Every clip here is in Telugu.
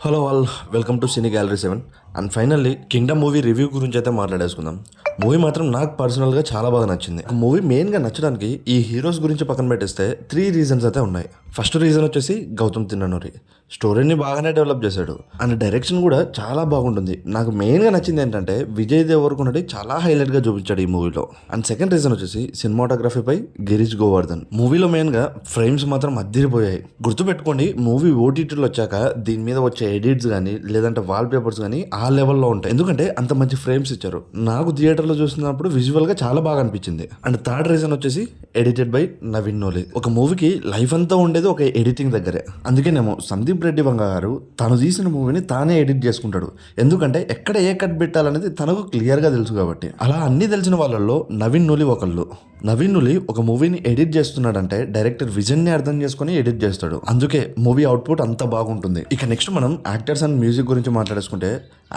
Hello all, welcome to cine gallery 7. And finally Kingdom movie review గురించి అయితే మాట్లాడేసుకుందాం. మూవీ మాత్రం నాకు పర్సనల్గా చాలా బాగా నచ్చింది. మూవీ మెయిన్గా నచ్చడానికి ఈ హీరోస్ గురించి పక్కన పెట్టేస్తే 3 రీజన్స్ అయితే ఉన్నాయి. ఫస్ట్ రీజన్ వచ్చేసి గౌతమ్ తిన్ననూరి స్టోరీని బాగానే డెవలప్ చేశాడు అండ్ డైరెక్షన్ కూడా చాలా బాగుంటుంది. నాకు మెయిన్గా నచ్చింది ఏంటంటే విజయ్ దేవరకొండని చాలా హైలైట్గా చూపించాడు ఈ మూవీలో. అండ్ సెకండ్ రీజన్ వచ్చేసి సినిమాటోగ్రఫీపై గిరీష్ గోవర్ధన్. మూవీలో మెయిన్గా ఫ్రేమ్స్ మాత్రం అద్దిరిపోయాయి. గుర్తుపెట్టుకోండి, మూవీ ఓటీటీలో వచ్చాక దీని మీద వచ్చే ఎడిట్స్ కానీ లేదంటే వాల్ పేపర్స్ కానీ ఆ లెవెల్లో ఉంటాయి, ఎందుకంటే అంత మంచి ఫ్రేమ్స్ ఇచ్చారు. నాకు థియేటర్లో చూసినప్పుడు విజువల్గా చాలా బాగా అనిపించింది. అండ్ థర్డ్ రీజన్ వచ్చేసి ఎడిటెడ్ బై నవీన్ నోలి. ఒక మూవీకి లైఫ్ అంతా ఉండేది ఒక ఎడిటింగ్ దగ్గరే. అందుకేనేమో సందీప్ రెడ్డి వంగ గారు తను తీసిన మూవీని తానే ఎడిట్ చేసుకుంటాడు, ఎందుకంటే ఎక్కడ ఏ కట్ పెట్టాలనేది తనకు క్లియర్గా తెలుసు కాబట్టి. అలా అన్ని తెలిసిన వాళ్ళల్లో నవీన్ నోలి ఒకళ్ళు. నవీన్ నులి ఒక మూవీని ఎడిట్ చేస్తున్నాడంటే డైరెక్టర్ విజన్ ని అర్థం చేసుకుని ఎడిట్ చేస్తాడు, అందుకే మూవీ అవుట్పుట్ అంత బాగుంటుంది. ఇక నెక్స్ట్ మనం యాక్టర్స్ అండ్ మ్యూజిక్ గురించి మాట్లాడేసుకుంటే,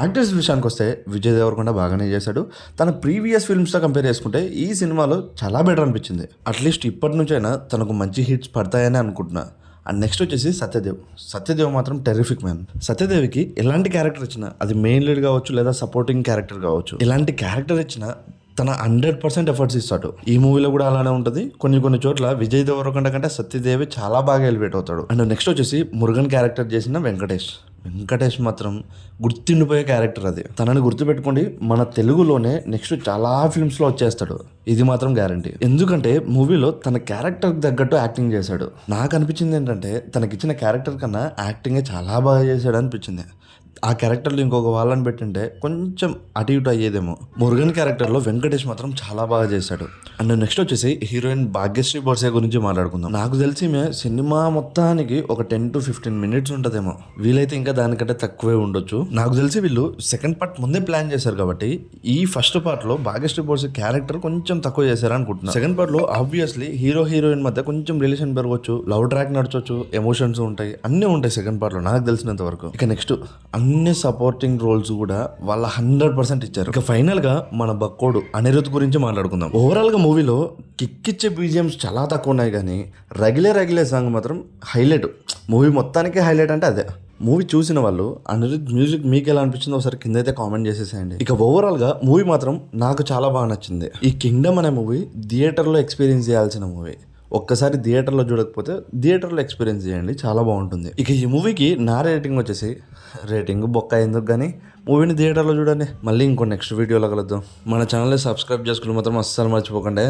యాక్టర్స్ విషయానికి వస్తే విజయ్ దేవరకొండ బాగానే చేశాడు. తన ప్రీవియస్ ఫిల్మ్స్తో కంపేర్ చేసుకుంటే ఈ సినిమాలో చాలా బెటర్ అనిపించింది. అట్లీస్ట్ ఇప్పటి నుంచైనా తనకు మంచి హిట్స్ పడతాయని అనుకుంటున్నా. అండ్ నెక్స్ట్ వచ్చేసి సత్యదేవ్ మాత్రం టెరిఫిక్ మ్యాన్. సత్యదేవికి ఎలాంటి క్యారెక్టర్ ఇచ్చినా, అది మెయిన్ లీడ్ కావచ్చు లేదా సపోర్టింగ్ క్యారెక్టర్ కావచ్చు, ఎలాంటి క్యారెక్టర్ ఇచ్చినా తన 100% ఎఫర్ట్స్ ఇస్తాడు. ఈ మూవీలో కూడా అలానే ఉంటుంది. కొన్ని చోట్ల విజయ్ దేవరకొండ కంటే సత్యదేవి చాలా బాగా ఎలివేట్ అవుతాడు. అండ్ నెక్స్ట్ వచ్చేసి మురుగన్ క్యారెక్టర్ చేసిన వెంకటేష్ మాత్రం గుర్తుండిపోయే క్యారెక్టర్ అది. తనని గుర్తుపెట్టుకోండి, మన తెలుగులోనే నెక్స్ట్ చాలా ఫిల్మ్స్లో వచ్చేస్తాడు, ఇది మాత్రం గ్యారంటీ. ఎందుకంటే మూవీలో తన క్యారెక్టర్కి తగ్గట్టు యాక్టింగ్ చేశాడు. నాకు అనిపించింది ఏంటంటే తనకిచ్చిన క్యారెక్టర్ కన్నా యాక్టింగే చాలా బాగా చేశాడు అనిపించింది. ఆ క్యారెక్టర్లో ఇంకొక వాళ్ళని పెట్టింటే కొంచెం అటు ఇటు అయ్యేదేమో. మురుగన్ క్యారెక్టర్లో వెంకటేష్ మాత్రం చాలా బాగా చేశాడు. అండ్ నెక్స్ట్ వచ్చేసి హీరోయిన్ భాగ్యశ్రీ బోర్సే గురించి మాట్లాడుకుందాం. నాకు తెలిసి సినిమా మొత్తానికి ఒక 10 to 15 minutes ఉంటుందేమో, వీలైతే ఇంకా దానికంటే తక్కువే ఉండొచ్చు. నాకు తెలిసి వీళ్ళు సెకండ్ పార్ట్ ముందే ప్లాన్ చేశారు కాబట్టి ఈ ఫస్ట్ పార్ట్లో భాగ్యశ్రీ బోర్సే క్యారెక్టర్ కొంచెం తక్కువ చేశారు అనుకుంటున్నాను. సెకండ్ పార్ట్లో ఆబ్వియస్లీ హీరోయిన్ మధ్య కొంచెం రిలేషన్ పెరగవచ్చు, లవ్ ట్రాక్ నడచవచ్చు, ఎమోషన్స్ ఉంటాయి, అన్నీ ఉంటాయి సెకండ్ పార్ట్లో నాకు తెలిసినంత వరకు. ఇక నెక్స్ట్ అన్ని సపోర్టింగ్ రోల్స్ కూడా వాళ్ళ 100% ఇచ్చారు. ఇక ఫైనల్ గా మన బక్కోడు అనిరుద్ గురించి మాట్లాడుకుందాం. ఓవరాల్ గా మూవీలో కిక్కిచ్చే బీజిఎమ్స్ చాలా తక్కువ ఉన్నాయి, కానీ రగిలే సాంగ్ మాత్రం హైలైట్. మూవీ మొత్తానికి హైలైట్ అంటే అదే. మూవీ చూసిన వాళ్ళు అనిరుద్ మ్యూజిక్ మీకు ఎలా అనిపించిందో ఒకసారి కింద అయితే కామెంట్ చేసేసేయండి. ఇక ఓవరాల్ గా మూవీ మాత్రం నాకు చాలా బాగా నచ్చింది. ఈ కింగ్డమ్ అనే మూవీ థియేటర్లో ఎక్స్పీరియన్స్ చేయాల్సిన మూవీ. ఒక్కసారి థియేటర్లో చూడకపోతే థియేటర్లో ఎక్స్పీరియన్స్ చేయండి, చాలా బాగుంటుంది. ఇక ఈ మూవీకి నా రేటింగ్ వచ్చేసి, రేటింగ్ బొక్క ఎందుకు కానీ మూవీని థియేటర్లో చూడండి. మళ్ళీ ఇంకో నెక్స్ట్ వీడియోలో కలుద్దాం. మన ఛానల్ని సబ్స్క్రైబ్ చేసుకుని మాత్రం అస్సలు మర్చిపోకండి.